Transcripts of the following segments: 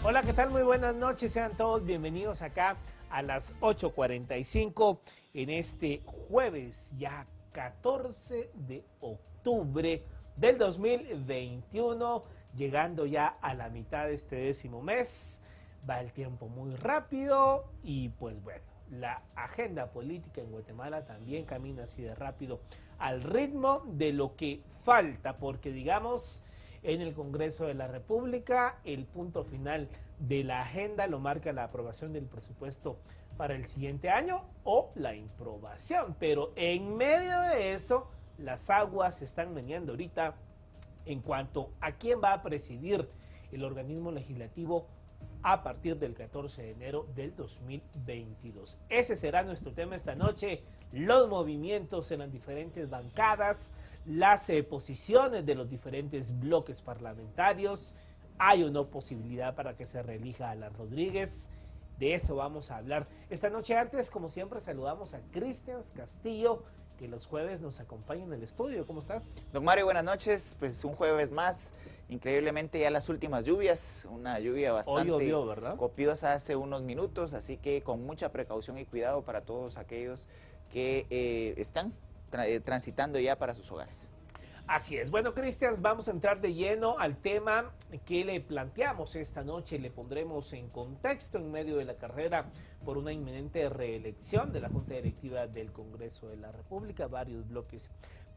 Hola, ¿qué tal? Muy buenas noches, sean todos bienvenidos acá a las 8:45 en este jueves ya 14 de octubre del 2021, llegando ya a la mitad de este 10º mes. Va el tiempo muy rápido y pues bueno, la agenda política en Guatemala también camina así de rápido al ritmo de lo que falta, porque digamos, en el Congreso de la República el punto final de la agenda lo marca la aprobación del presupuesto para el siguiente año o la improbación, pero en medio de eso las aguas se están meneando ahorita en cuanto a quién va a presidir el organismo legislativo a partir del 14 de enero del 2022. Ese será nuestro tema esta noche, los movimientos en las diferentes bancadas, las posiciones de los diferentes bloques parlamentarios. Hay o no posibilidad para que se reelija Alan Rodríguez. De eso vamos a hablar esta noche. Antes, como siempre, saludamos a Cristian Castillo, que los jueves nos acompaña en el estudio. ¿Cómo estás? Don Mario, buenas noches. Pues un jueves más. Increíblemente ya las últimas lluvias, una lluvia bastante llovió, ¿verdad? copiosa hace unos minutos, así que con mucha precaución y cuidado para todos aquellos que están transitando ya para sus hogares. Así es. Bueno, Cristian, vamos a entrar de lleno al tema que le planteamos esta noche. Le pondremos en contexto en medio de la carrera por una inminente reelección de la Junta Directiva del Congreso de la República. Varios bloques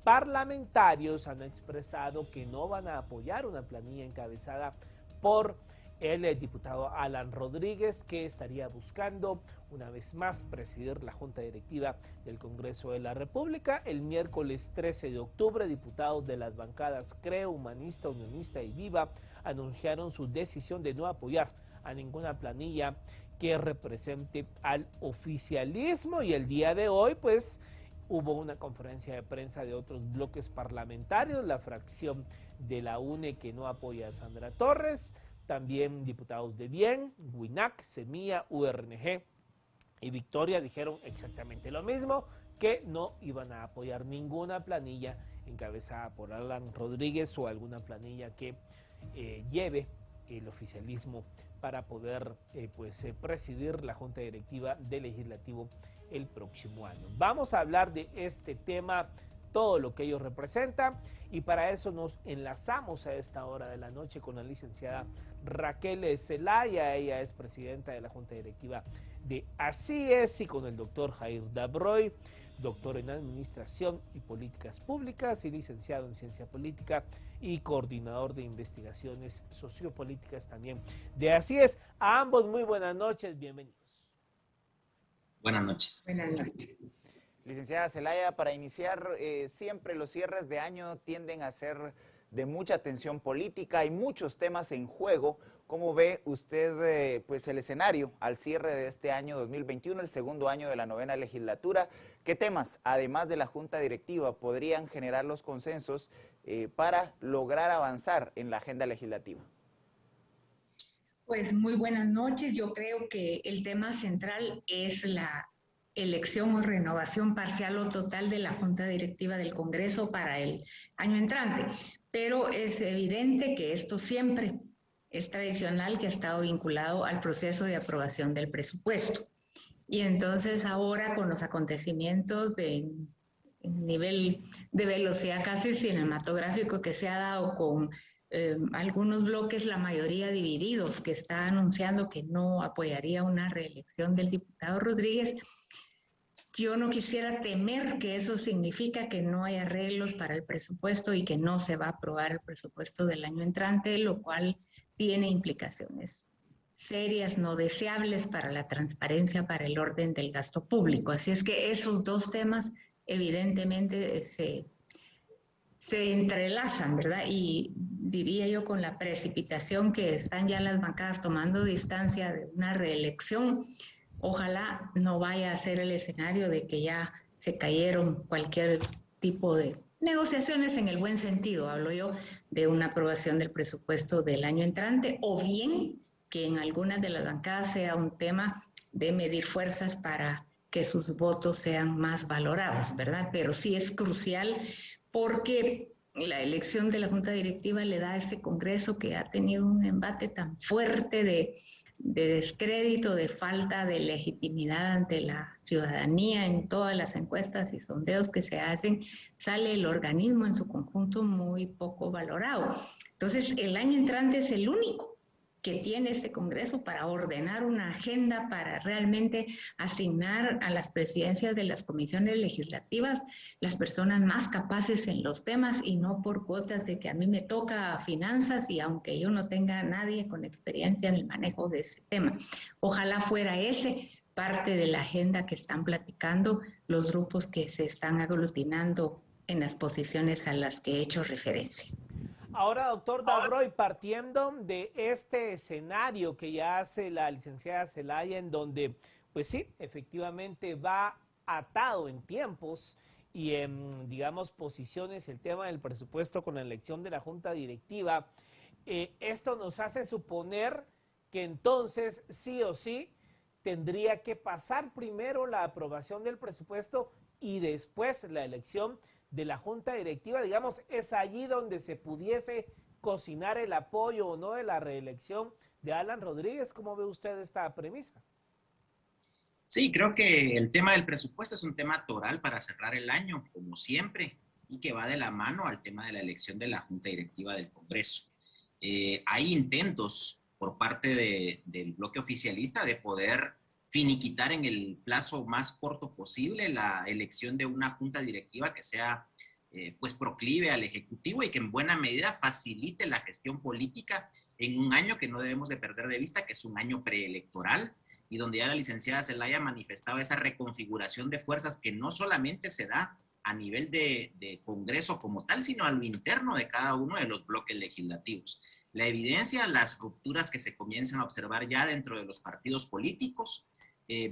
parlamentarios han expresado que no van a apoyar una planilla encabezada por el diputado Alan Rodríguez, que estaría buscando una vez más presidir la Junta Directiva del Congreso de la República. El miércoles 13 de octubre, diputados de las bancadas Creo, Humanista, Unionista y Viva anunciaron su decisión de no apoyar a ninguna planilla que represente al oficialismo, y el día de hoy pues hubo una conferencia de prensa de otros bloques parlamentarios, la fracción de la UNE que no apoya a Sandra Torres, también diputados de Bien, WINAC, Semilla, URNG y Victoria dijeron exactamente lo mismo, que no iban a apoyar ninguna planilla encabezada por Alan Rodríguez o alguna planilla que lleve el oficialismo para poder presidir la Junta Directiva del Legislativo el próximo año. Vamos a hablar de este tema, todo lo que ello representa, y para eso nos enlazamos a esta hora de la noche con la licenciada Raquel Zelaya. Ella es presidenta de la Junta Directiva de Así Es, y con el doctor Jair Dabroy, doctor en Administración y Políticas Públicas y licenciado en Ciencia Política y coordinador de investigaciones sociopolíticas también de Así Es. A ambos muy buenas noches, bienvenidos. Buenas noches. Buenas noches. Licenciada Zelaya, para iniciar, siempre los cierres de año tienden a ser de mucha tensión política, hay muchos temas en juego. ¿Cómo ve usted pues el escenario al cierre de este año 2021, el segundo año de la 9ª legislatura? ¿Qué temas, además de la Junta Directiva, podrían generar los consensos para lograr avanzar en la agenda legislativa? Pues muy buenas noches. Yo creo que el tema central es la elección o renovación parcial o total de la Junta Directiva del Congreso para el año entrante. Pero es evidente que esto siempre es tradicional, que ha estado vinculado al proceso de aprobación del presupuesto. Y entonces ahora, con los acontecimientos de nivel de velocidad casi cinematográfico que se ha dado con algunos bloques, la mayoría divididos, que está anunciando que no apoyaría una reelección del diputado Rodríguez, yo no quisiera temer que eso significa que no hay arreglos para el presupuesto y que no se va a aprobar el presupuesto del año entrante, lo cual tiene implicaciones serias, no deseables para la transparencia, para el orden del gasto público. Así es que esos dos temas evidentemente se entrelazan, ¿verdad? Y diría yo, con la precipitación que están ya las bancadas tomando distancia de una reelección, ojalá no vaya a ser el escenario de que ya se cayeron cualquier tipo de negociaciones, en el buen sentido, hablo yo, de una aprobación del presupuesto del año entrante, o bien que en algunas de las bancadas sea un tema de medir fuerzas para que sus votos sean más valorados, ¿verdad? Pero sí es crucial, porque la elección de la Junta Directiva le da a este Congreso que ha tenido un embate tan fuerte de descrédito, de falta de legitimidad ante la ciudadanía en todas las encuestas y sondeos que se hacen, sale el organismo en su conjunto muy poco valorado. Entonces, el año entrante es el único que tiene este Congreso para ordenar una agenda, para realmente asignar a las presidencias de las comisiones legislativas las personas más capaces en los temas y no por cuotas de que a mí me toca finanzas y aunque yo no tenga a nadie con experiencia en el manejo de ese tema. Ojalá fuera ese parte de la agenda que están platicando los grupos que se están aglutinando en las posiciones a las que he hecho referencia. Ahora, doctor Dabroy, partiendo de este escenario que ya hace la licenciada Zelaya, en donde, pues sí, efectivamente va atado en tiempos y en, digamos, posiciones el tema del presupuesto con la elección de la Junta Directiva, esto nos hace suponer que entonces sí o sí tendría que pasar primero la aprobación del presupuesto y después la elección de la Junta Directiva. Digamos, es allí donde se pudiese cocinar el apoyo o no de la reelección de Alan Rodríguez. ¿Cómo ve usted esta premisa? Sí, creo que el tema del presupuesto es un tema toral para cerrar el año, como siempre, y que va de la mano al tema de la elección de la Junta Directiva del Congreso. Hay intentos por parte del bloque oficialista de poder finiquitar en el plazo más corto posible la elección de una junta directiva que sea pues proclive al Ejecutivo y que en buena medida facilite la gestión política en un año que no debemos de perder de vista, que es un año preelectoral y donde ya la licenciada Zelaya manifestaba esa reconfiguración de fuerzas que no solamente se da a nivel de Congreso como tal, sino a lo interno de cada uno de los bloques legislativos. La evidencia, las rupturas que se comienzan a observar ya dentro de los partidos políticos.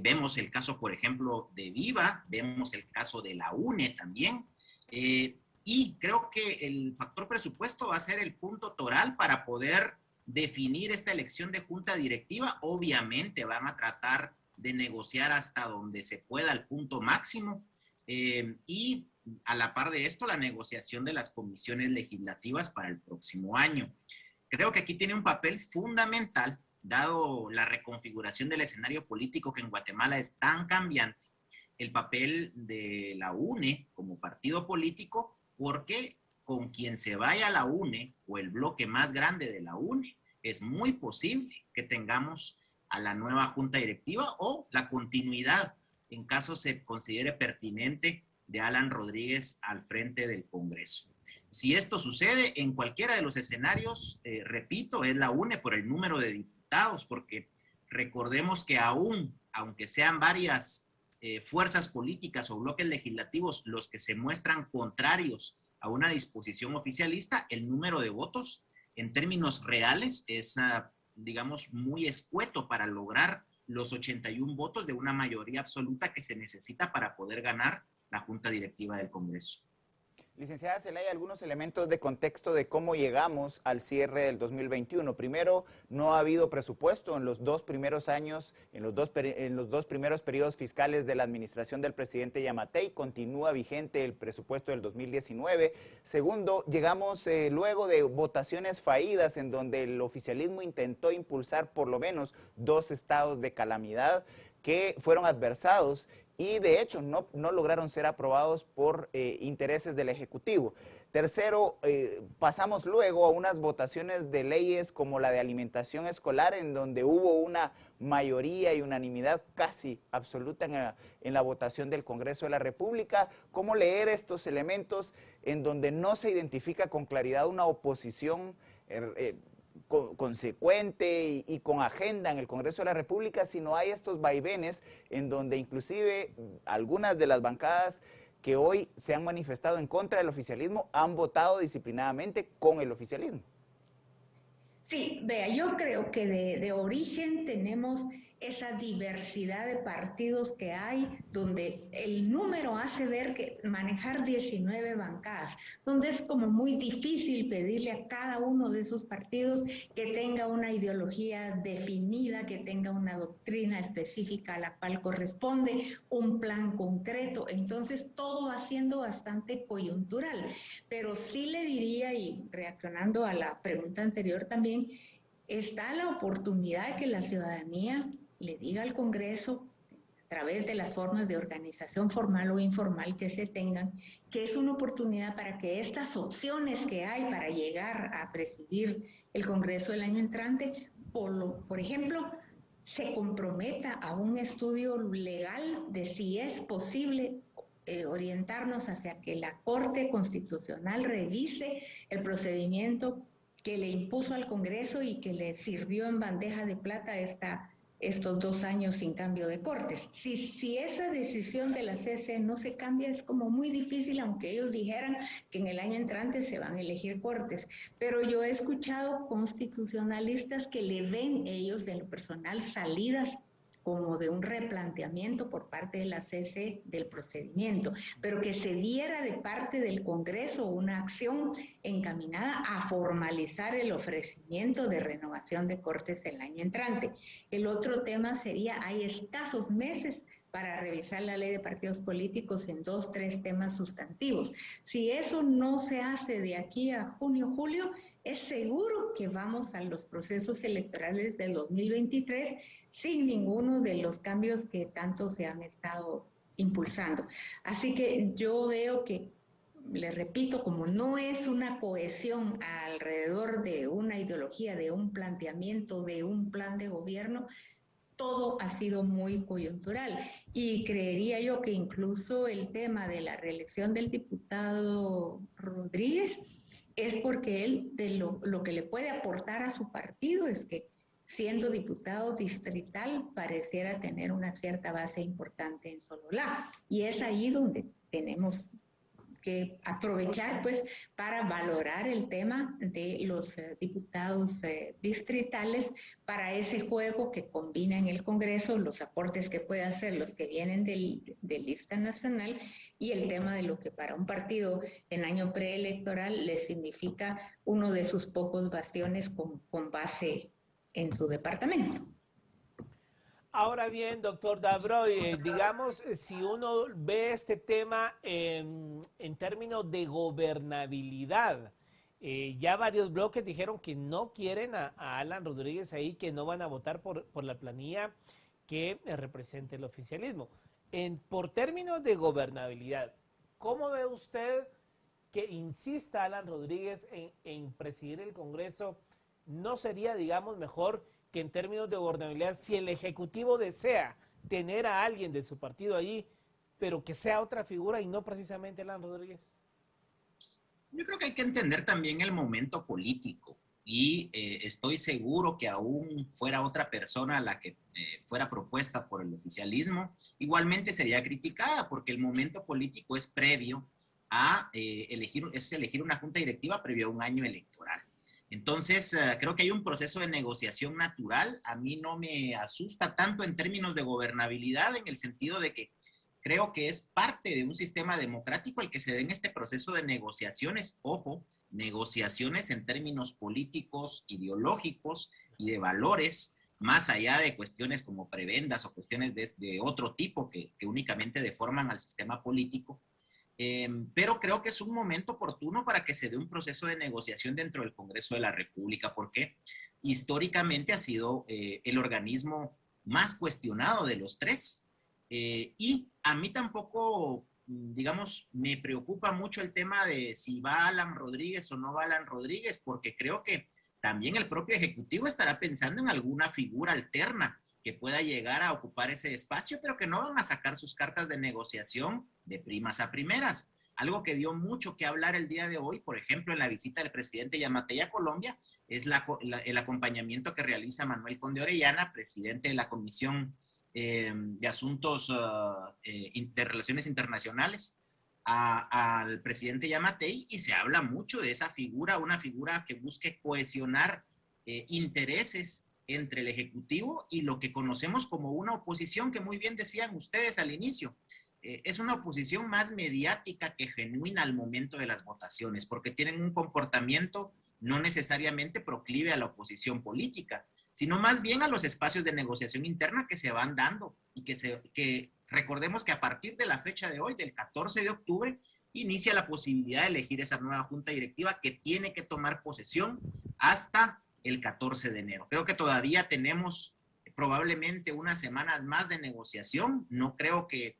Vemos el caso, por ejemplo, de Viva, vemos el caso de la UNE también, y creo que el factor presupuesto va a ser el punto toral para poder definir esta elección de junta directiva. Obviamente van a tratar de negociar hasta donde se pueda el punto máximo, y a la par de esto la negociación de las comisiones legislativas para el próximo año. Creo que aquí tiene un papel fundamental, dado la reconfiguración del escenario político que en Guatemala es tan cambiante, el papel de la UNE como partido político, porque con quien se vaya la UNE o el bloque más grande de la UNE, es muy posible que tengamos a la nueva junta directiva o la continuidad, en caso se considere pertinente, de Alan Rodríguez al frente del Congreso. Si esto sucede en cualquiera de los escenarios, repito, es la UNE por el número de diputados, porque recordemos que aunque sean varias fuerzas políticas o bloques legislativos los que se muestran contrarios a una disposición oficialista, el número de votos en términos reales es, digamos, muy escueto para lograr los 81 votos de una mayoría absoluta que se necesita para poder ganar la Junta Directiva del Congreso. Licenciada Zelaya, algunos elementos de contexto de cómo llegamos al cierre del 2021. Primero, no ha habido presupuesto en los 2 primeros años, en los dos primeros periodos fiscales de la administración del presidente Yamatei. Continúa vigente el presupuesto del 2019. Segundo, llegamos luego de votaciones fallidas en donde el oficialismo intentó impulsar por lo menos 2 estados de calamidad que fueron adversados y de hecho no lograron ser aprobados por intereses del Ejecutivo. Tercero, pasamos luego a unas votaciones de leyes como la de alimentación escolar, en donde hubo una mayoría y unanimidad casi absoluta en la votación del Congreso de la República. ¿Cómo leer estos elementos en donde no se identifica con claridad una oposición consecuente y con agenda en el Congreso de la República, sino hay estos vaivenes en donde inclusive algunas de las bancadas que hoy se han manifestado en contra del oficialismo han votado disciplinadamente con el oficialismo? Sí, vea, yo creo que de origen tenemos esa diversidad de partidos que hay, donde el número hace ver que manejar 19 bancadas, donde es como muy difícil pedirle a cada uno de esos partidos que tenga una ideología definida, que tenga una doctrina específica a la cual corresponde, un plan concreto. Entonces todo va siendo bastante coyuntural, pero sí le diría, y reaccionando a la pregunta anterior también, está la oportunidad de que la ciudadanía le diga al Congreso, a través de las formas de organización formal o informal que se tengan, que es una oportunidad para que estas opciones que hay para llegar a presidir el Congreso el año entrante, por ejemplo, se comprometa a un estudio legal de si es posible orientarnos hacia que la Corte Constitucional revise el procedimiento que le impuso al Congreso y que le sirvió en bandeja de plata estos 2 años sin cambio de cortes. Si esa decisión de la CC no se cambia, es como muy difícil, aunque ellos dijeran que en el año entrante se van a elegir cortes. Pero yo he escuchado constitucionalistas que le ven ellos de lo personal salidas como de un replanteamiento por parte de la CC del procedimiento, pero que se diera de parte del Congreso una acción encaminada a formalizar el ofrecimiento de renovación de cortes el año entrante. El otro tema sería, hay escasos meses para revisar la ley de partidos políticos en 2, 3 temas sustantivos. Si eso no se hace de aquí a junio, julio, es seguro que vamos a los procesos electorales del 2023 sin ninguno de los cambios que tanto se han estado impulsando. Así que yo veo que, le repito, como no es una cohesión alrededor de una ideología, de un planteamiento, de un plan de gobierno, todo ha sido muy coyuntural. Y creería yo que incluso el tema de la reelección del diputado Rodríguez es porque él, de lo que le puede aportar a su partido es que, siendo diputado distrital, pareciera tener una cierta base importante en Sololá. Y es ahí donde tenemos que aprovechar pues para valorar el tema de los diputados distritales para ese juego que combina en el Congreso los aportes que puede hacer los que vienen de lista nacional y el tema de lo que para un partido en año preelectoral le significa uno de sus pocos bastiones con base en su departamento. Ahora bien, doctor Dabroy, digamos, si uno ve este tema en términos de gobernabilidad, ya varios bloques dijeron que no quieren a Alan Rodríguez ahí, que no van a votar por la planilla que represente el oficialismo. Por términos de gobernabilidad, ¿cómo ve usted que insista Alan Rodríguez en presidir el Congreso? ¿No sería, digamos, mejor que en términos de gobernabilidad, si el Ejecutivo desea tener a alguien de su partido allí, pero que sea otra figura y no precisamente Alan Rodríguez? Yo creo que hay que entender también el momento político y estoy seguro que aún fuera otra persona la que fuera propuesta por el oficialismo, igualmente sería criticada porque el momento político es previo a elegir una junta directiva previo a un año electoral. Entonces, creo que hay un proceso de negociación natural. A mí no me asusta tanto en términos de gobernabilidad, en el sentido de que creo que es parte de un sistema democrático el que se den este proceso de negociaciones. Ojo, negociaciones en términos políticos, ideológicos y de valores, más allá de cuestiones como prebendas o cuestiones de otro tipo que únicamente deforman al sistema político. Pero creo que es un momento oportuno para que se dé un proceso de negociación dentro del Congreso de la República, porque históricamente ha sido el organismo más cuestionado de los tres. Y a mí tampoco, digamos, me preocupa mucho el tema de si va Alan Rodríguez o no va Alan Rodríguez, porque creo que también el propio Ejecutivo estará pensando en alguna figura alterna que pueda llegar a ocupar ese espacio, pero que no van a sacar sus cartas de negociación de primas a primeras. Algo que dio mucho que hablar el día de hoy, por ejemplo, en la visita del presidente Yamatei a Colombia, es el acompañamiento que realiza Manuel Conde Orellana, presidente de la Comisión de Asuntos de Relaciones Internacionales, al presidente Yamatei, y se habla mucho de esa figura, una figura que busque cohesionar intereses entre el Ejecutivo y lo que conocemos como una oposición que muy bien decían ustedes al inicio. Es una oposición más mediática que genuina al momento de las votaciones, porque tienen un comportamiento no necesariamente proclive a la oposición política, sino más bien a los espacios de negociación interna que se van dando y que recordemos que a partir de la fecha de hoy, del 14 de octubre, inicia la posibilidad de elegir esa nueva junta directiva que tiene que tomar posesión hasta el 14 de enero. Creo que todavía tenemos probablemente unas semanas más de negociación. No creo que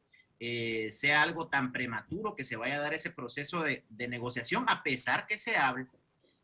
sea algo tan prematuro que se vaya a dar ese proceso de negociación, a pesar que se hable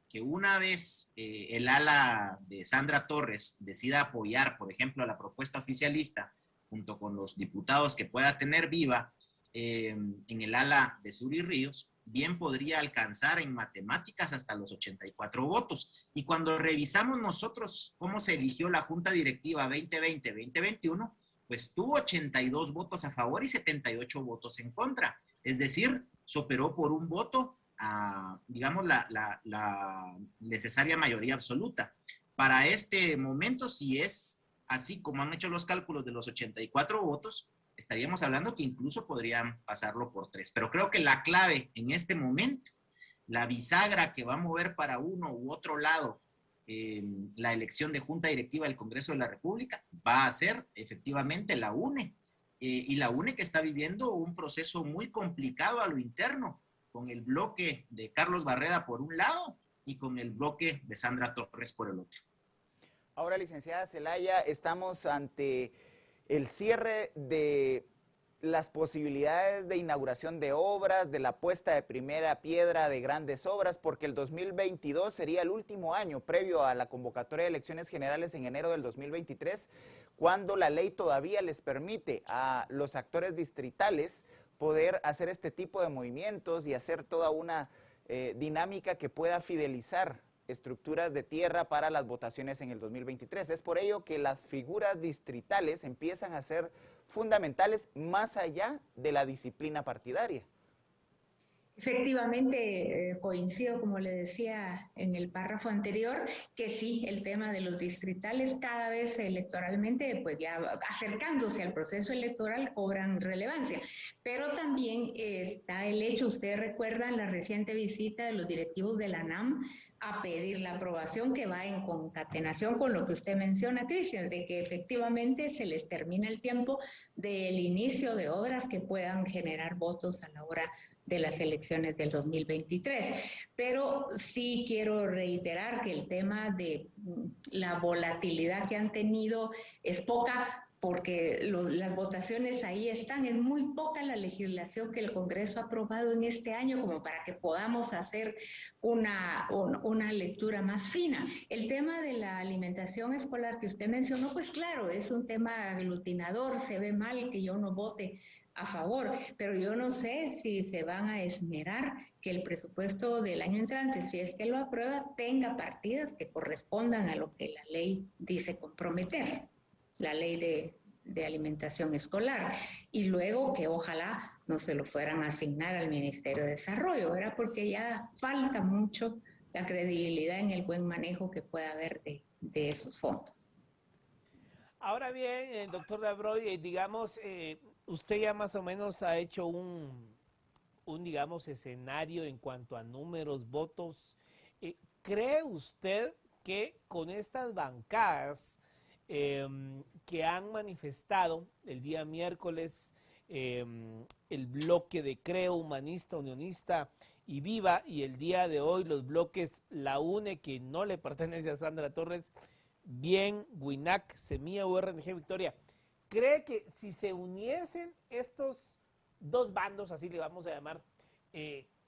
que una vez el ala de Sandra Torres decida apoyar, por ejemplo, a la propuesta oficialista, junto con los diputados que pueda tener Viva, en el ala de Suri Ríos, bien podría alcanzar en matemáticas hasta los 84 votos. Y cuando revisamos nosotros cómo se eligió la Junta Directiva 2020-2021, pues tuvo 82 votos a favor y 78 votos en contra. Es decir, superó por un voto a, digamos, la necesaria mayoría absoluta. Para este momento, si es así como han hecho los cálculos de los 84 votos, estaríamos hablando que incluso podrían pasarlo por 3. Pero creo que la clave en este momento, la bisagra que va a mover para uno u otro lado la elección de Junta Directiva del Congreso de la República, va a ser efectivamente la UNE. Y la UNE que está viviendo un proceso muy complicado a lo interno, con el bloque de Carlos Barreda por un lado y con el bloque de Sandra Torres por el otro. Ahora, licenciada Zelaya, estamos ante el cierre de las posibilidades de inauguración de obras, de la puesta de primera piedra de grandes obras, porque el 2022 sería el último año previo a la convocatoria de elecciones generales en enero del 2023, cuando la ley todavía les permite a los actores distritales poder hacer este tipo de movimientos y hacer toda una dinámica que pueda fidelizar estructuras de tierra para las votaciones en el 2023. Es por ello que las figuras distritales empiezan a ser fundamentales más allá de la disciplina partidaria. Efectivamente, coincido, como le decía en el párrafo anterior, que sí, el tema de los distritales cada vez electoralmente, pues ya acercándose al proceso electoral, cobran relevancia. Pero también está el hecho, ustedes recuerdan la reciente visita de los directivos de la ANAM a pedir la aprobación, que va en concatenación con lo que usted menciona, Cristian, de que efectivamente se les termina el tiempo del inicio de obras que puedan generar votos a la hora de las elecciones del 2023. Pero sí quiero reiterar que el tema de la volatilidad que han tenido es poca, porque las votaciones ahí están. Es muy poca la legislación que el Congreso ha aprobado en este año como para que podamos hacer una lectura más fina. El tema de la alimentación escolar que usted mencionó, pues claro, es un tema aglutinador. Se ve mal que yo no vote a favor, pero yo no sé si se van a esmerar que el presupuesto del año entrante, si es que lo aprueba, tenga partidas que correspondan a lo que la ley dice comprometer, la ley de alimentación escolar, y luego que ojalá no se lo fueran a asignar al Ministerio de Desarrollo, ¿verdad? Porque ya falta mucho la credibilidad en el buen manejo que pueda haber de esos fondos. Ahora bien, doctor Labroy, digamos, usted ya más o menos ha hecho un, digamos, escenario en cuanto a números, votos. ¿Cree usted que con estas bancadas que han manifestado el día miércoles el bloque de Creo, Humanista, Unionista y Viva, y el día de hoy los bloques La UNE, que no le pertenece a Sandra Torres, Bien, WINAC, Semilla, URNG, Victoria, cree que si se uniesen estos dos bandos, así le vamos a llamar,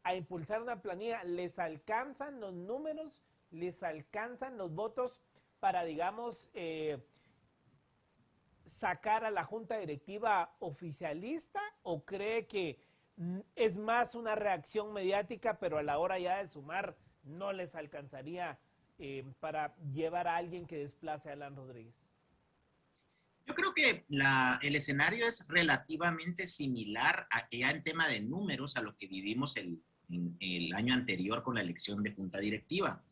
a impulsar una planilla, les alcanzan los números, les alcanzan los votos para, digamos, sacar a la junta directiva oficialista, o cree que es más una reacción mediática, pero a la hora ya de sumar no les alcanzaría para llevar a alguien que desplace a Alan Rodríguez? Yo creo que el escenario es relativamente similar a que ya en tema de números a lo que vivimos el en el año anterior con la elección de junta directiva.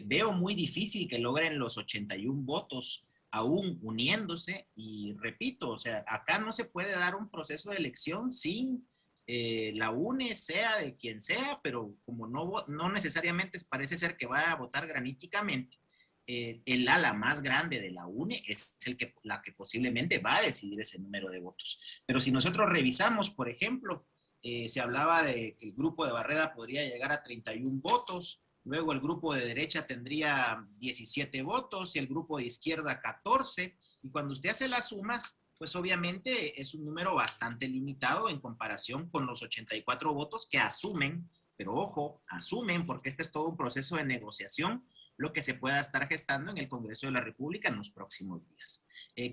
Veo muy difícil que logren los 81 votos aún uniéndose y repito, o sea, acá no se puede dar un proceso de elección sin la UNE, sea de quien sea, pero como no necesariamente parece ser que va a votar graníticamente, el ala más grande de la UNE es la que posiblemente va a decidir ese número de votos. Pero si nosotros revisamos, por ejemplo, se hablaba de que el grupo de Barreda podría llegar a 31 votos, luego el grupo de derecha tendría 17 votos y el grupo de izquierda 14, y cuando usted hace las sumas, pues obviamente es un número bastante limitado en comparación con los 84 votos que asumen, pero ojo, asumen, porque este es todo un proceso de negociación, lo que se pueda estar gestando en el Congreso de la República en los próximos días.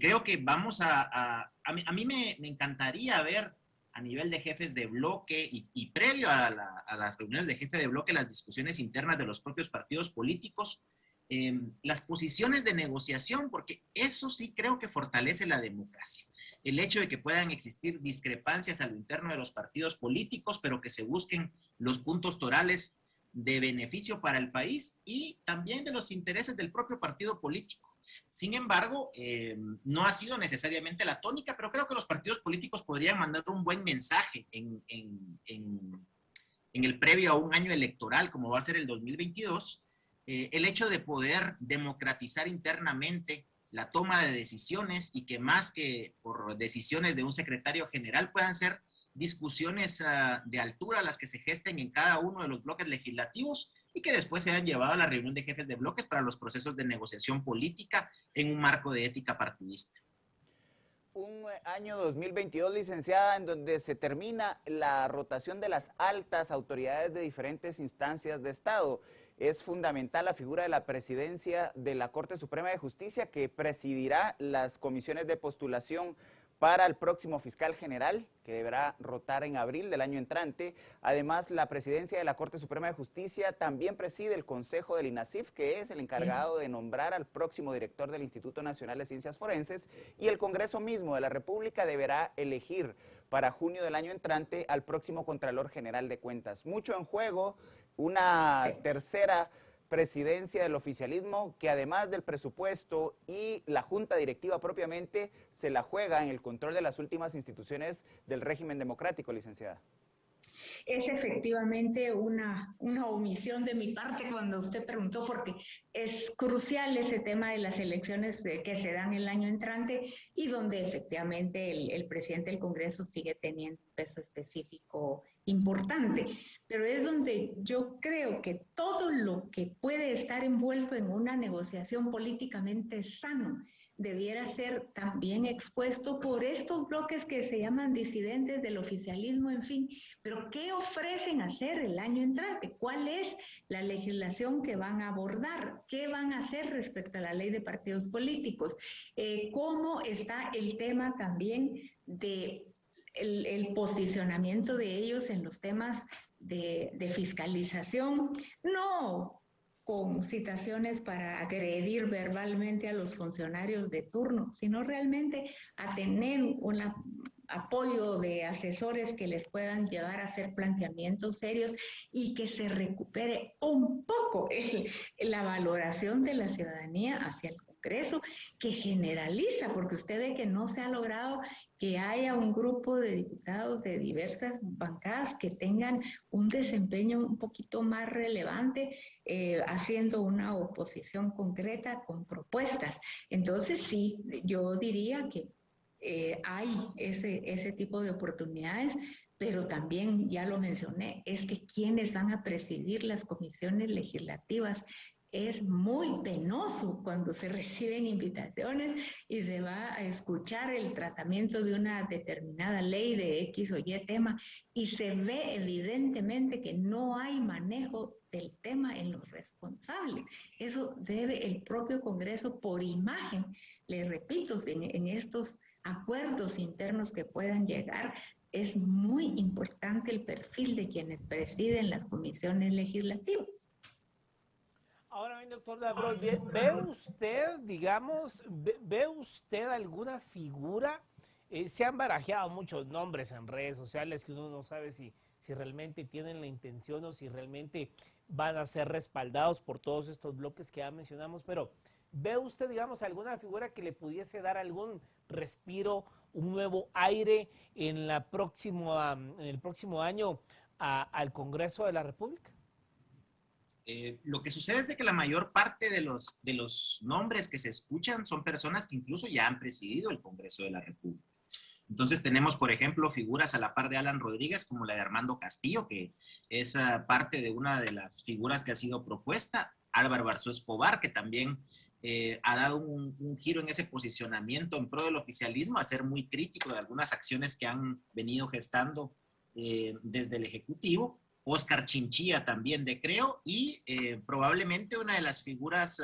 Creo que vamos a mí me encantaría ver a nivel de jefes de bloque y previo a las reuniones de jefe de bloque, las discusiones internas de los propios partidos políticos, las posiciones de negociación, porque eso sí creo que fortalece la democracia. El hecho de que puedan existir discrepancias a lo interno de los partidos políticos, pero que se busquen los puntos torales de beneficio para el país y también de los intereses del propio partido político. Sin embargo, no ha sido necesariamente la tónica, pero creo que los partidos políticos podrían mandar un buen mensaje en el previo a un año electoral, como va a ser el 2022, el hecho de poder democratizar internamente la toma de decisiones y que más que por decisiones de un secretario general puedan ser discusiones de altura las que se gesten en cada uno de los bloques legislativos y que después sean llevados a la reunión de jefes de bloques para los procesos de negociación política en un marco de ética partidista. Un año 2022, licenciada, en donde se termina la rotación de las altas autoridades de diferentes instancias de Estado. Es fundamental la figura de la presidencia de la Corte Suprema de Justicia, que presidirá las comisiones de postulación para el próximo fiscal general, que deberá rotar en abril del año entrante. Además, la presidencia de la Corte Suprema de Justicia también preside el Consejo del INASIF, que es el encargado de nombrar al próximo director del Instituto Nacional de Ciencias Forenses, y el Congreso mismo de la República deberá elegir para junio del año entrante al próximo Contralor General de Cuentas. Mucho en juego, una tercera presidencia del oficialismo que además del presupuesto y la junta directiva propiamente se la juega en el control de las últimas instituciones del régimen democrático, licenciada. Es efectivamente una omisión de mi parte cuando usted preguntó, porque es crucial ese tema de las elecciones que se dan el año entrante y donde efectivamente el presidente del Congreso sigue teniendo un peso específico importante. Pero es donde yo creo que todo lo que puede estar envuelto en una negociación políticamente sano debiera ser también expuesto por estos bloques que se llaman disidentes del oficialismo, en fin. Pero ¿qué ofrecen hacer el año entrante? ¿Cuál es la legislación que van a abordar? ¿Qué van a hacer respecto a la ley de partidos políticos? ¿Cómo está el tema también de el posicionamiento de ellos en los temas de fiscalización? No con citaciones para agredir verbalmente a los funcionarios de turno, sino realmente a tener un apoyo de asesores que les puedan llevar a hacer planteamientos serios y que se recupere un poco la valoración de la ciudadanía hacia el Congreso, que generaliza, porque usted ve que no se ha logrado que haya un grupo de diputados de diversas bancadas que tengan un desempeño un poquito más relevante, haciendo una oposición concreta con propuestas. Entonces sí, yo diría que hay ese tipo de oportunidades, pero también, ya lo mencioné, es que quienes van a presidir las comisiones legislativas. Es muy penoso cuando se reciben invitaciones y se va a escuchar el tratamiento de una determinada ley de X o Y tema y se ve evidentemente que no hay manejo del tema en los responsables. Eso debe el propio Congreso, por imagen, le repito, en estos acuerdos internos que puedan llegar. Es muy importante el perfil de quienes presiden las comisiones legislativas. Ahora bien, doctor Lavrov, ¿ve usted, digamos, ve usted alguna figura? Se han barajeado muchos nombres en redes sociales que uno no sabe si si realmente tienen la intención o si realmente van a ser respaldados por todos estos bloques que ya mencionamos, pero ¿ve usted, digamos, alguna figura que le pudiese dar algún respiro, un nuevo aire en el próximo año al Congreso de la República? Lo que sucede es de que la mayor parte de los nombres que se escuchan son personas que incluso ya han presidido el Congreso de la República. Entonces tenemos, por ejemplo, figuras a la par de Alan Rodríguez, como la de Armando Castillo, que es parte de una de las figuras que ha sido propuesta. Álvaro Barzú Escobar, que también ha dado un giro en ese posicionamiento en pro del oficialismo, a ser muy crítico de algunas acciones que han venido gestando desde el Ejecutivo. Oscar Chinchilla también de Creo, y probablemente una de las figuras,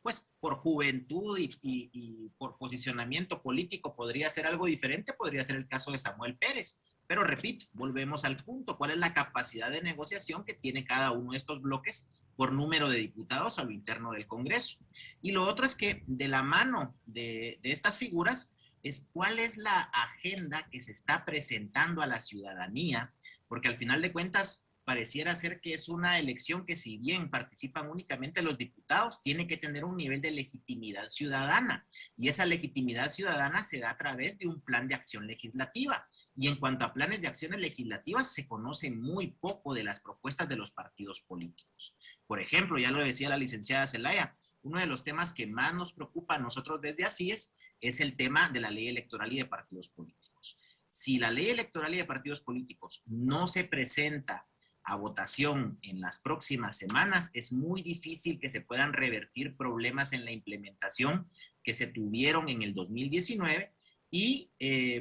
pues por juventud y por posicionamiento político podría ser algo diferente, podría ser el caso de Samuel Pérez. Pero repito, volvemos al punto, ¿cuál es la capacidad de negociación que tiene cada uno de estos bloques por número de diputados a lo interno del Congreso? Y lo otro es que de la mano de estas figuras es cuál es la agenda que se está presentando a la ciudadanía, porque al final de cuentas pareciera ser que es una elección que, si bien participan únicamente los diputados, tiene que tener un nivel de legitimidad ciudadana, y esa legitimidad ciudadana se da a través de un plan de acción legislativa. Y en cuanto a planes de acciones legislativas, se conoce muy poco de las propuestas de los partidos políticos. Por ejemplo, ya lo decía la licenciada Zelaya, uno de los temas que más nos preocupa a nosotros desde ACIES es el tema de la ley electoral y de partidos políticos. Si la ley electoral y de partidos políticos no se presenta a votación en las próximas semanas, es muy difícil que se puedan revertir problemas en la implementación que se tuvieron en el 2019, y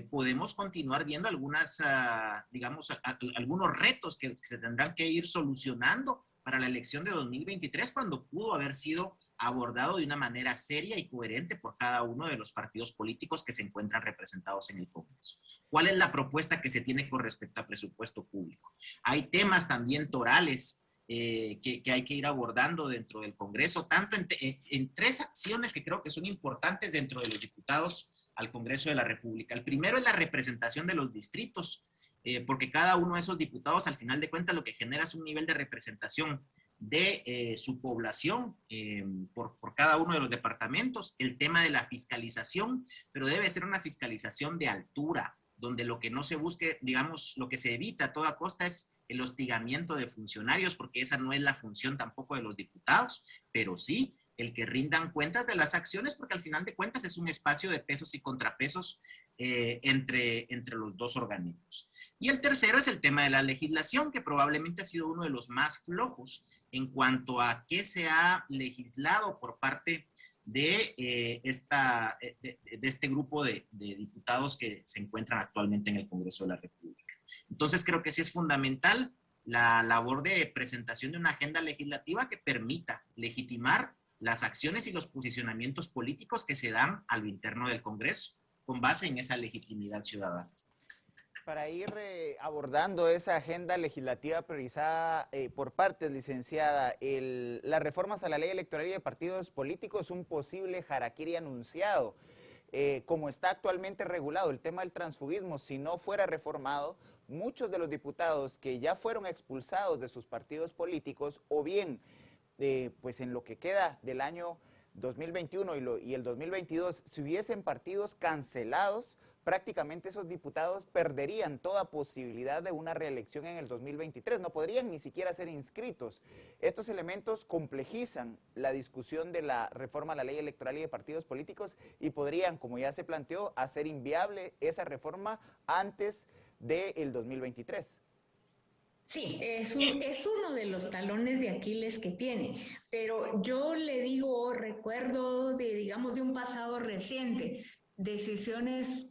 podemos continuar viendo algunos retos que se tendrán que ir solucionando para la elección de 2023, cuando pudo haber sido abordado de una manera seria y coherente por cada uno de los partidos políticos que se encuentran representados en el Congreso. ¿Cuál es la propuesta que se tiene con respecto a presupuesto público? Hay temas también torales que hay que ir abordando dentro del Congreso, tanto en tres acciones que creo que son importantes dentro de los diputados al Congreso de la República. El primero es la representación de los distritos, porque cada uno de esos diputados, al final de cuentas, lo que genera es un nivel de representación de su población por cada uno de los departamentos. El tema de la fiscalización, pero debe ser una fiscalización de altura, donde lo que no se busque, digamos, lo que se evita a toda costa es el hostigamiento de funcionarios, porque esa no es la función tampoco de los diputados, pero sí el que rindan cuentas de las acciones, porque al final de cuentas es un espacio de pesos y contrapesos entre los dos organismos. Y el tercero es el tema de la legislación, que probablemente ha sido uno de los más flojos en cuanto a qué se ha legislado por parte de este grupo de diputados que se encuentran actualmente en el Congreso de la República. Entonces creo que sí es fundamental la labor de presentación de una agenda legislativa que permita legitimar las acciones y los posicionamientos políticos que se dan a lo interno del Congreso, con base en esa legitimidad ciudadana. Para ir abordando esa agenda legislativa priorizada por partes, licenciada, las reformas a la ley electoral y de partidos políticos, un posible harakiri anunciado. Como está actualmente regulado el tema del transfugismo, si no fuera reformado, muchos de los diputados que ya fueron expulsados de sus partidos políticos, o bien pues en lo que queda del año 2021 y el 2022, si hubiesen partidos cancelados, prácticamente esos diputados perderían toda posibilidad de una reelección en el 2023, no podrían ni siquiera ser inscritos. Estos elementos complejizan la discusión de la reforma a la ley electoral y de partidos políticos y podrían, como ya se planteó, hacer inviable esa reforma antes del 2023. Sí, es uno de los talones de Aquiles que tiene, pero yo le digo, recuerdo digamos, de un pasado reciente, decisiones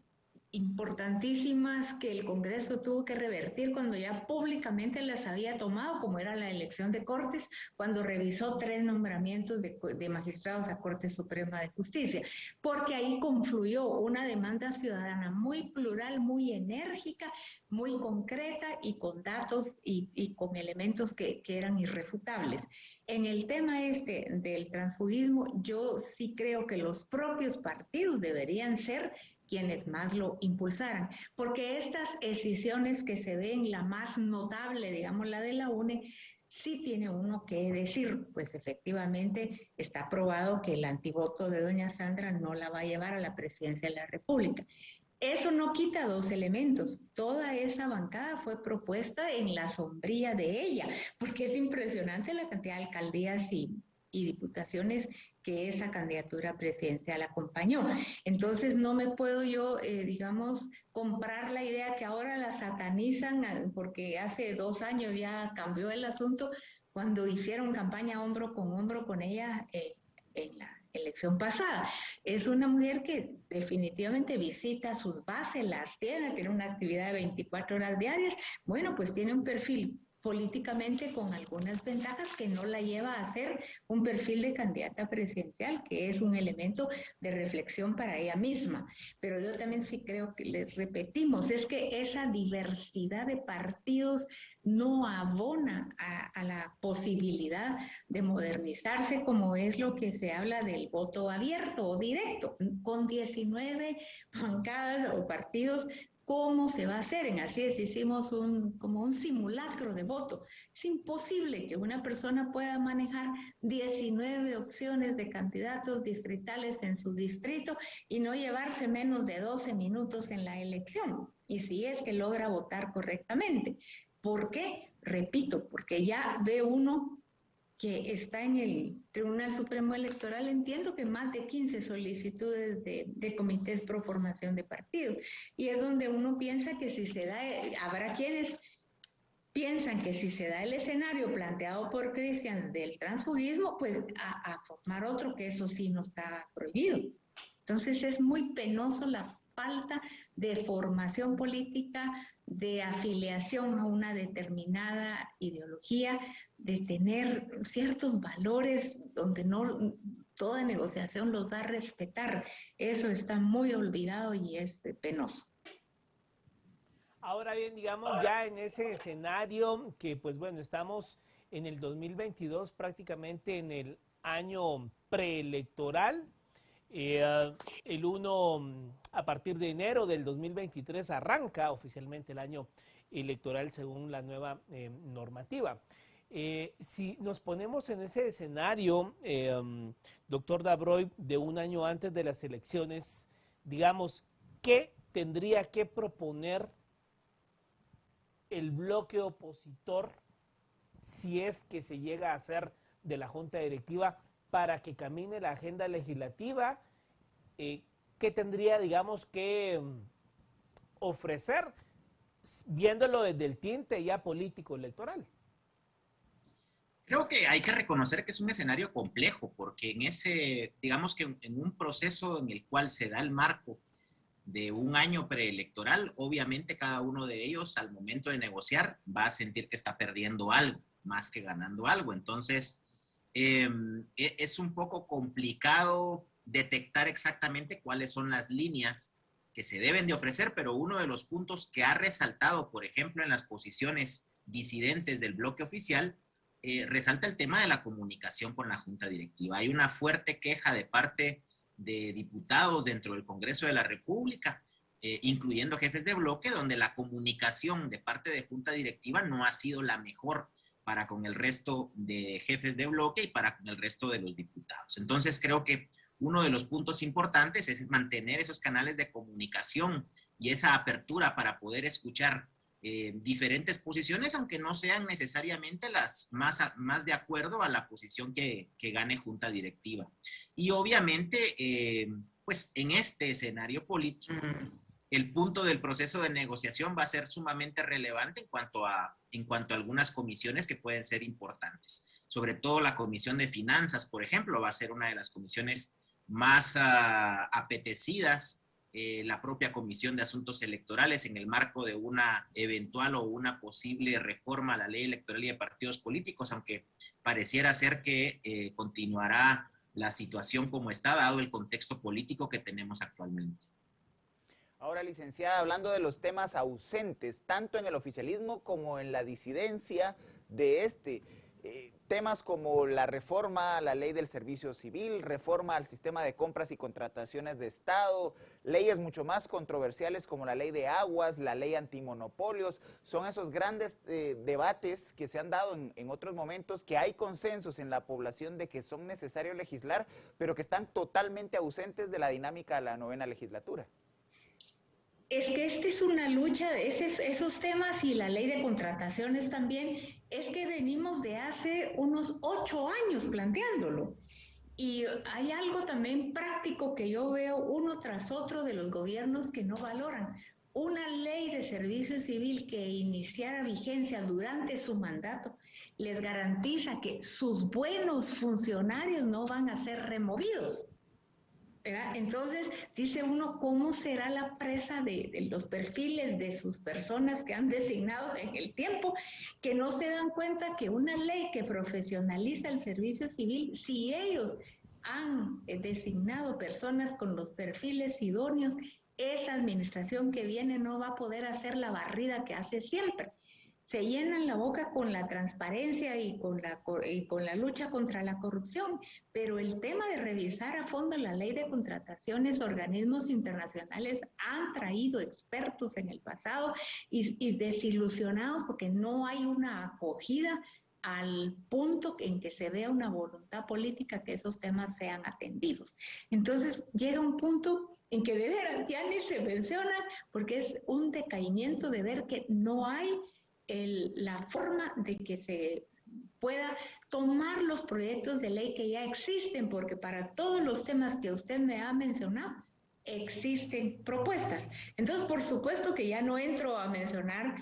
importantísimas que el Congreso tuvo que revertir cuando ya públicamente las había tomado, como era la elección de Cortes, cuando revisó 3 nombramientos de magistrados a Corte Suprema de Justicia, porque ahí confluyó una demanda ciudadana muy plural, muy enérgica, muy concreta y con datos y con elementos que eran irrefutables. En el tema este del transfugismo, yo sí creo que los propios partidos deberían ser quienes más lo impulsaran, porque estas escisiones que se ven, la más notable, digamos la de la UNE, sí tiene uno que decir, pues efectivamente está probado que el antivoto de doña Sandra no la va a llevar a la presidencia de la República. Eso no quita dos elementos. Toda esa bancada fue propuesta en la sombría de ella, porque es impresionante la cantidad de alcaldías y diputaciones que esa candidatura presidencial acompañó. Entonces no me puedo yo, digamos, comprar la idea que ahora la satanizan porque hace 2 años ya cambió el asunto cuando hicieron campaña hombro con ella en la elección pasada. Es una mujer que definitivamente visita sus bases, las tiene una actividad de 24 horas diarias. Bueno, pues tiene un perfil políticamente con algunas ventajas que no la lleva a ser un perfil de candidata presidencial, que es un elemento de reflexión para ella misma. Pero yo también sí creo que les repetimos, es que esa diversidad de partidos no abona a la posibilidad de modernizarse, como es lo que se habla del voto abierto o directo, con 19 bancadas o partidos. ¿Cómo se va a hacer? En así es, hicimos como un simulacro de voto. Es imposible que una persona pueda manejar 19 opciones de candidatos distritales en su distrito y no llevarse menos de 12 minutos en la elección. Y si es que logra votar correctamente. ¿Por qué? Repito, porque ya ve uno que está en el Tribunal Supremo Electoral, entiendo que más de 15 solicitudes de comités pro formación de partidos. Y es donde uno piensa que si se da, habrá quienes piensan que si se da el escenario planteado por Cristian del transfugismo, pues a formar otro, que eso sí no está prohibido. Entonces es muy penoso la falta de formación política, de afiliación a una determinada ideología, de tener ciertos valores donde no toda negociación los va a respetar. Eso está muy olvidado y es penoso. Ahora bien, digamos, ya en ese escenario que, pues bueno, estamos en el 2022, prácticamente en el año preelectoral, el 1, a partir de enero del 2023 arranca oficialmente el año electoral según la nueva normativa. Si nos ponemos en ese escenario, doctor Dabroy, de un año antes de las elecciones, digamos, ¿qué tendría que proponer el bloque opositor si es que se llega a hacer de la Junta Directiva para que camine la agenda legislativa? ¿Qué tendría, digamos, que ofrecer, viéndolo desde el tinte ya político electoral? Creo que hay que reconocer que es un escenario complejo, porque en ese, digamos que en un proceso en el cual se da el marco de un año preelectoral, obviamente cada uno de ellos al momento de negociar va a sentir que está perdiendo algo, más que ganando algo. Entonces, es un poco complicado detectar exactamente cuáles son las líneas que se deben de ofrecer, pero uno de los puntos que ha resaltado, por ejemplo, en las posiciones disidentes del bloque oficial, resalta el tema de la comunicación con la Junta Directiva. Hay una fuerte queja de parte de diputados dentro del Congreso de la República, incluyendo jefes de bloque, donde la comunicación de parte de Junta Directiva no ha sido la mejor para con el resto de jefes de bloque y para con el resto de los diputados. Entonces creo que uno de los puntos importantes es mantener esos canales de comunicación y esa apertura para poder escuchar diferentes posiciones, aunque no sean necesariamente las más de acuerdo a la posición que gane Junta Directiva. Y obviamente, pues en este escenario político, el punto del proceso de negociación va a ser sumamente relevante en cuanto a algunas comisiones que pueden ser importantes. Sobre todo la Comisión de Finanzas, por ejemplo, va a ser una de las comisiones más apetecidas, la propia Comisión de Asuntos Electorales en el marco de una eventual o una posible reforma a la ley electoral y de partidos políticos, aunque pareciera ser que continuará la situación como está, dado el contexto político que tenemos actualmente. Ahora, licenciada, hablando de los temas ausentes, tanto en el oficialismo como en la disidencia de temas como la reforma a la ley del servicio civil, reforma al sistema de compras y contrataciones de Estado, leyes mucho más controversiales como la ley de aguas, la ley antimonopolios, son esos grandes debates que se han dado en otros momentos, que hay consensos en la población de que son necesarios legislar, pero que están totalmente ausentes de la dinámica de la 9ª legislatura. Es que esta es una lucha, esos temas y la ley de contrataciones también, es que venimos de hace unos 8 años planteándolo. Y hay algo también práctico que yo veo uno tras otro de los gobiernos que no valoran. Una ley de servicio civil que iniciara vigencia durante su mandato les garantiza que sus buenos funcionarios no van a ser removidos, ¿verdad? Entonces, dice uno, ¿cómo será la presa de los perfiles de sus personas que han designado en el tiempo, que no se dan cuenta que una ley que profesionaliza el servicio civil, si ellos han designado personas con los perfiles idóneos, esa administración que viene no va a poder hacer la barrida que hace siempre? Se llenan la boca con la transparencia y con la lucha contra la corrupción, pero el tema de revisar a fondo la ley de contrataciones, organismos internacionales han traído expertos en el pasado y desilusionados porque no hay una acogida al punto en que se vea una voluntad política que esos temas sean atendidos. Entonces llega un punto en que de veras ya ni se menciona, porque es un decaimiento de ver que no hay la forma de que se pueda tomar los proyectos de ley que ya existen, porque para todos los temas que usted me ha mencionado, existen propuestas. Entonces, por supuesto que ya no entro a mencionar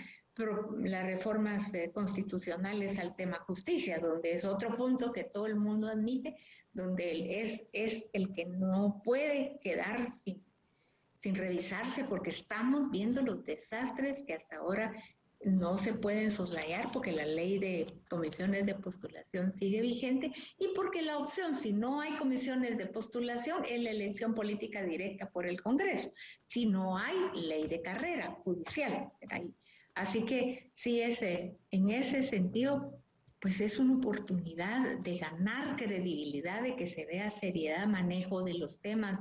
las reformas constitucionales al tema justicia, donde es otro punto que todo el mundo admite, donde es el que no puede quedar sin revisarse, porque estamos viendo los desastres que hasta ahora no se pueden soslayar, porque la ley de comisiones de postulación sigue vigente y porque la opción, si no hay comisiones de postulación, es la elección política directa por el Congreso, si no hay ley de carrera judicial. Así que sí, en ese sentido, pues es una oportunidad de ganar credibilidad, de que se vea seriedad, manejo de los temas,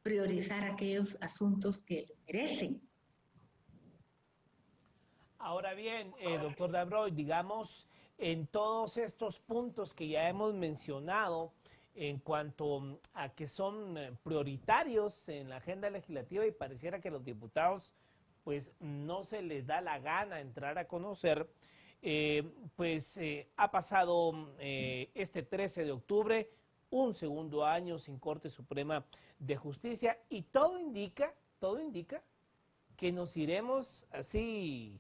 priorizar aquellos asuntos que lo merecen. Ahora bien, doctor Dabroy, digamos, en todos estos puntos que ya hemos mencionado en cuanto a que son prioritarios en la agenda legislativa y pareciera que los diputados pues no se les da la gana entrar a conocer, ha pasado este 13 de octubre un segundo año sin Corte Suprema de Justicia y todo indica que nos iremos así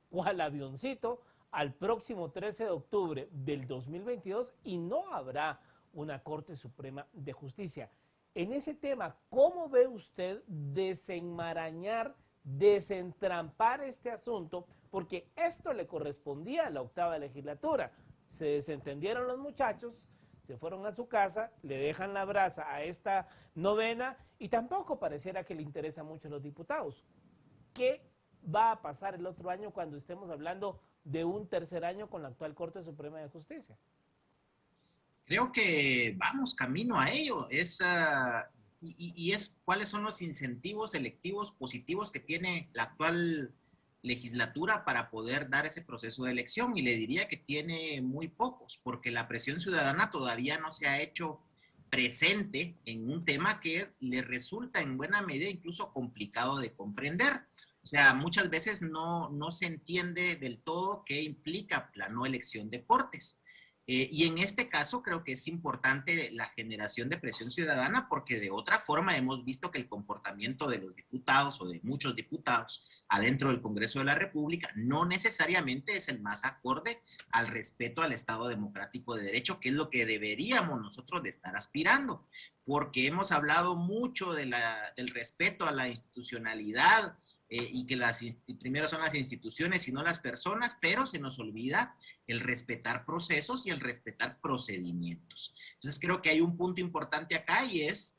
cual avioncito al próximo 13 de octubre del 2022 y no habrá una Corte Suprema de Justicia. En ese tema, ¿cómo ve usted desenmarañar, desentrampar este asunto? Porque esto le correspondía a la 8ª legislatura. Se desentendieron los muchachos, se fueron a su casa, le dejan la brasa a esta 9ª y tampoco pareciera que le interesa mucho a los diputados. ¿Qué va a pasar el otro año cuando estemos hablando de un tercer año con la actual Corte Suprema de Justicia? Creo que vamos camino a ello. Es cuáles son los incentivos selectivos positivos que tiene la actual legislatura para poder dar ese proceso de elección. Y le diría que tiene muy pocos, porque la presión ciudadana todavía no se ha hecho presente en un tema que le resulta en buena medida incluso complicado de comprender. O sea, muchas veces no se entiende del todo qué implica la no elección de cortes. Y en este caso creo que es importante la generación de presión ciudadana porque de otra forma hemos visto que el comportamiento de los diputados o de muchos diputados adentro del Congreso de la República no necesariamente es el más acorde al respeto al Estado democrático de derecho, que es lo que deberíamos nosotros de estar aspirando, porque hemos hablado mucho del respeto a la institucionalidad, y que primero son las instituciones y no las personas, pero se nos olvida el respetar procesos y el respetar procedimientos. Entonces creo que hay un punto importante acá y es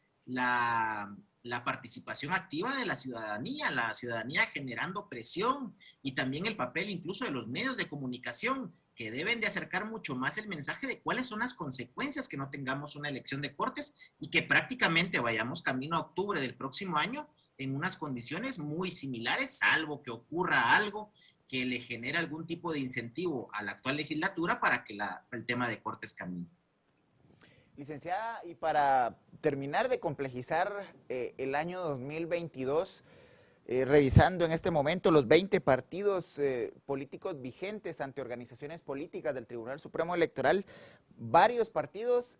la participación activa de la ciudadanía generando presión y también el papel incluso de los medios de comunicación que deben de acercar mucho más el mensaje de cuáles son las consecuencias que no tengamos una elección de Cortes y que prácticamente vayamos camino a octubre del próximo año en unas condiciones muy similares, salvo que ocurra algo que le genere algún tipo de incentivo a la actual legislatura para que el tema de Cortes camine. Licenciada, y para terminar de complejizar el año 2022, revisando en este momento los 20 partidos políticos vigentes ante organizaciones políticas del Tribunal Supremo Electoral, varios partidos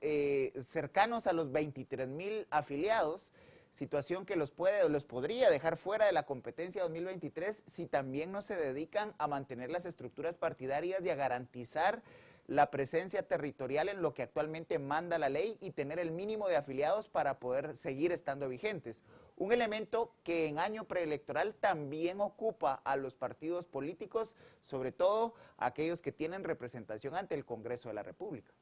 cercanos a los 23,000 afiliados, situación que los podría dejar fuera de la competencia 2023 si también no se dedican a mantener las estructuras partidarias y a garantizar la presencia territorial en lo que actualmente manda la ley y tener el mínimo de afiliados para poder seguir estando vigentes. Un elemento que en año preelectoral también ocupa a los partidos políticos, sobre todo aquellos que tienen representación ante el Congreso de la República.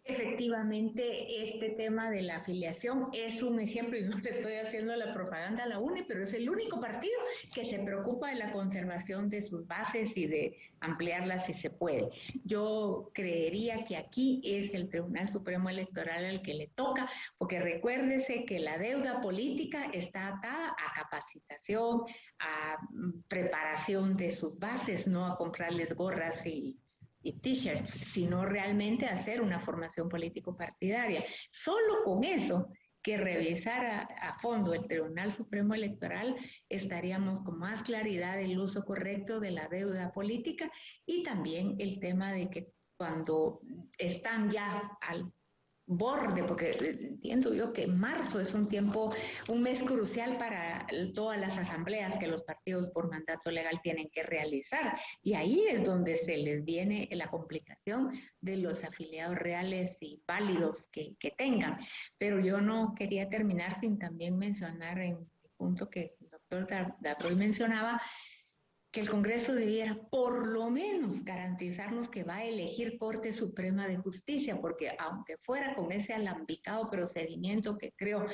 Efectivamente, este tema de la afiliación es un ejemplo, y no le estoy haciendo la propaganda a la UNE, pero es el único partido que se preocupa de la conservación de sus bases y de ampliarlas si se puede. Yo creería que aquí es el Tribunal Supremo Electoral al que le toca, porque recuérdese que la deuda política está atada a capacitación, a preparación de sus bases, no a comprarles gorras y t-shirts, sino realmente hacer una formación político-partidaria. Solo con eso, que revisara a fondo el Tribunal Supremo Electoral, estaríamos con más claridad del uso correcto de la deuda política y también el tema de que cuando están ya al borde, porque entiendo yo que marzo es un mes crucial para todas las asambleas que los partidos por mandato legal tienen que realizar, y ahí es donde se les viene la complicación de los afiliados reales y válidos que tengan. Pero yo no quería terminar sin también mencionar en el punto que el doctor Dabrowil mencionaba, que el Congreso debiera por lo menos garantizarnos que va a elegir Corte Suprema de Justicia, porque aunque fuera con ese alambicado procedimiento que creó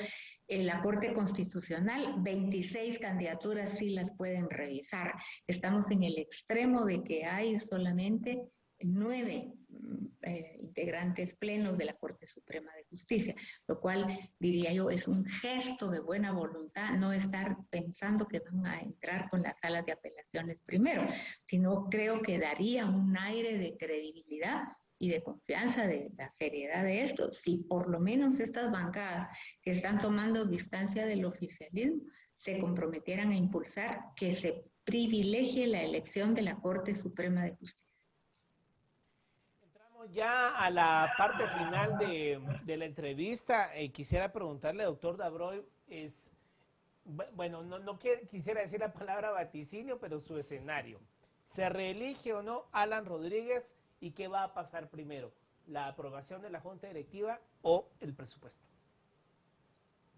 la Corte Constitucional, 26 candidaturas sí las pueden revisar. Estamos en el extremo de que hay solamente 9 integrantes plenos de la Corte Suprema de Justicia, lo cual, diría yo, es un gesto de buena voluntad, no estar pensando que van a entrar con las salas de apelaciones primero, sino creo que daría un aire de credibilidad y de confianza de la seriedad de esto, si por lo menos estas bancadas que están tomando distancia del oficialismo se comprometieran a impulsar que se privilegie la elección de la Corte Suprema de Justicia. Ya a la parte final de la entrevista, quisiera preguntarle, doctor Dabrowil, bueno, no quisiera decir la palabra vaticinio, pero su escenario. ¿Se reelige o no Alan Rodríguez y qué va a pasar primero? ¿La aprobación de la Junta Directiva o el presupuesto?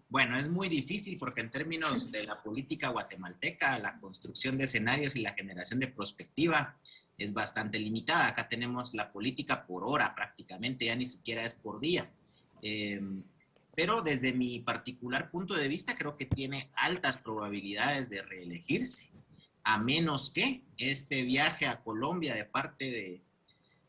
Bueno, es muy difícil porque en términos de la política guatemalteca, la construcción de escenarios y la generación de perspectiva es bastante limitada. Acá tenemos la política por hora prácticamente, ya ni siquiera es por día. Pero desde mi particular punto de vista creo que tiene altas probabilidades de reelegirse, a menos que este viaje a Colombia de parte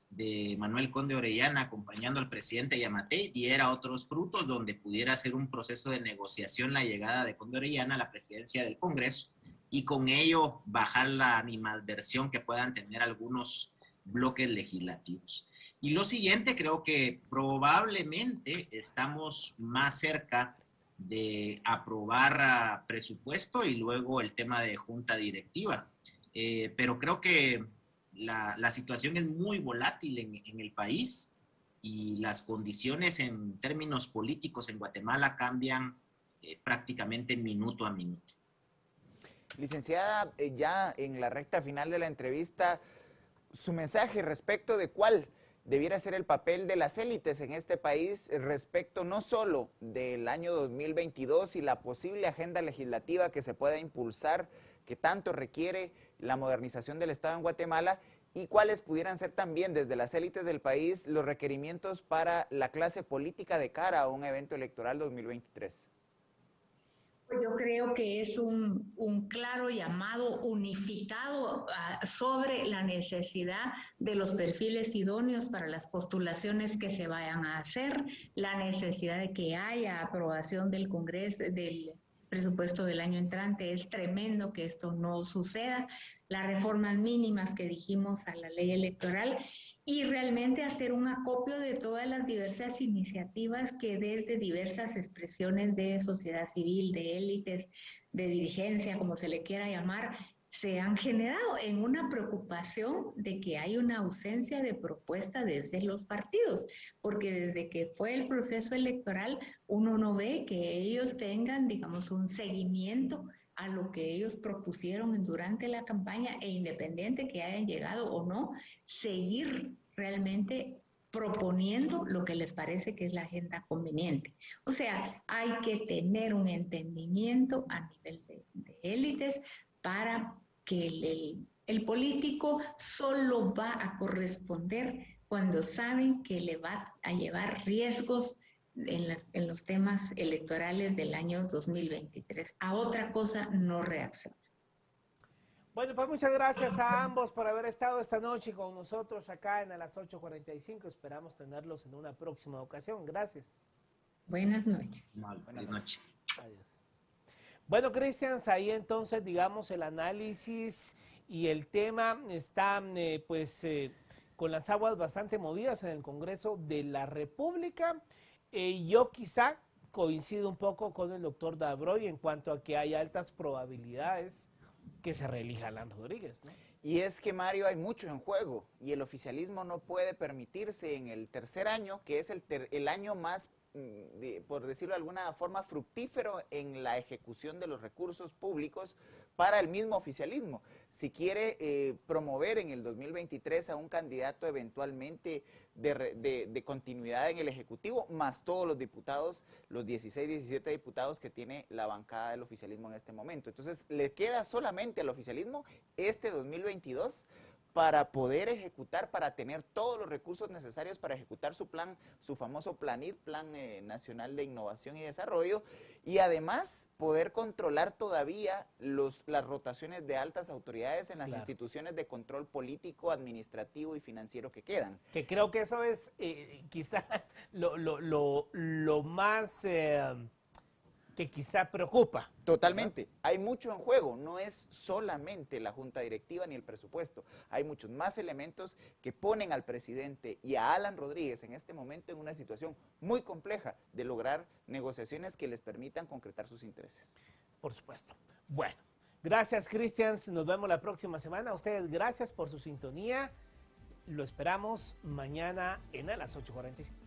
de Manuel Conde Orellana acompañando al presidente Yamatei diera otros frutos donde pudiera ser un proceso de negociación la llegada de Conde Orellana a la presidencia del Congreso y con ello bajar la animadversión que puedan tener algunos bloques legislativos. Y lo siguiente, creo que probablemente estamos más cerca de aprobar presupuesto y luego el tema de junta directiva. Pero creo que la situación es muy volátil en el país y las condiciones en términos políticos en Guatemala cambian prácticamente minuto a minuto. Licenciada, ya en la recta final de la entrevista, su mensaje respecto de cuál debiera ser el papel de las élites en este país respecto no solo del año 2022 y la posible agenda legislativa que se pueda impulsar, que tanto requiere la modernización del Estado en Guatemala, y cuáles pudieran ser también desde las élites del país los requerimientos para la clase política de cara a un evento electoral 2023. creo que es un claro llamado unificado sobre la necesidad de los perfiles idóneos para las postulaciones que se vayan a hacer, la necesidad de que haya aprobación del Congreso, del presupuesto del año entrante. Es tremendo que esto no suceda, las reformas mínimas que dijimos a la ley electoral y realmente hacer un acopio de todas las diversas iniciativas que desde diversas expresiones de sociedad civil, de élites, de dirigencia, como se le quiera llamar, se han generado en una preocupación de que hay una ausencia de propuesta desde los partidos, porque desde que fue el proceso electoral uno no ve que ellos tengan, digamos, un seguimiento a lo que ellos propusieron durante la campaña e independiente que hayan llegado o no, seguir realmente proponiendo lo que les parece que es la agenda conveniente. O sea, hay que tener un entendimiento a nivel de élites para que el político solo va a corresponder cuando saben que le va a llevar riesgos en los temas electorales del año 2023. A otra cosa no reacciona. Bueno, pues muchas gracias a ambos por haber estado esta noche con nosotros acá en a las 8:45. Esperamos tenerlos en una próxima ocasión. Gracias. Buenas noches. Buenas noches. Adiós. Bueno, Cristian, ahí entonces, digamos, el análisis y el tema están, con las aguas bastante movidas en el Congreso de la República. Yo quizá coincido un poco con el doctor Dabroy en cuanto a que hay altas probabilidades que se reelija Alan Rodríguez, ¿no? Y es que, Mario, hay mucho en juego y el oficialismo no puede permitirse en el tercer año, que es el año más, por decirlo de alguna forma, fructífero en la ejecución de los recursos públicos para el mismo oficialismo. Si quiere promover en el 2023 a un candidato eventualmente de continuidad en el Ejecutivo, más todos los diputados, los 16, 17 diputados que tiene la bancada del oficialismo en este momento. Entonces, le queda solamente al oficialismo este 2022 para poder ejecutar, para tener todos los recursos necesarios para ejecutar su plan, su famoso PLANIT, Plan Nacional de Innovación y Desarrollo, y además poder controlar todavía las rotaciones de altas autoridades en las instituciones de control político, administrativo y financiero que quedan. Que creo que eso es quizá lo más que quizá preocupa. Totalmente. ¿Verdad? Hay mucho en juego. No es solamente la Junta Directiva ni el presupuesto. Hay muchos más elementos que ponen al presidente y a Alan Rodríguez en este momento en una situación muy compleja de lograr negociaciones que les permitan concretar sus intereses. Por supuesto. Bueno, gracias, Cristian. Nos vemos la próxima semana. A ustedes gracias por su sintonía. Lo esperamos mañana en a las 8:45.